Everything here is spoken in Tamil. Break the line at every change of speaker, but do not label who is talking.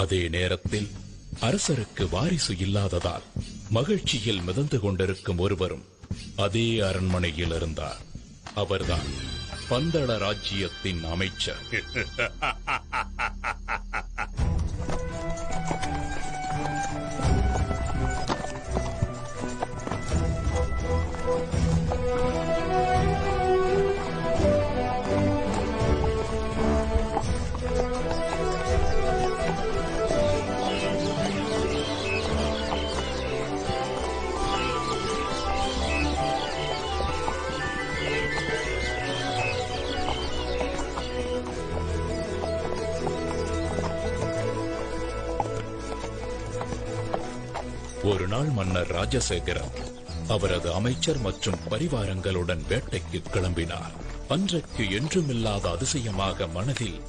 அதே நேரத்தில் அரசருக்கு வாரிசு இல்லாததால் மகிழ்ச்சியில் மிதந்து கொண்டிருக்கும் ஒருவரும் அதே அரண்மனையில் இருந்தார். அவர்தான் பந்தள ராஜ்ஜியத்தின் அமைச்சர். ஒரு நாள் மன்னர் ராஜசேகரன் அவரது அமைச்சர் மற்றும் பரிவாரங்களுடன் வேட்டைக்கு கிளம்பினார். அன்றைக்கு என்றுமில்லாத அதிசயமாக மனதில்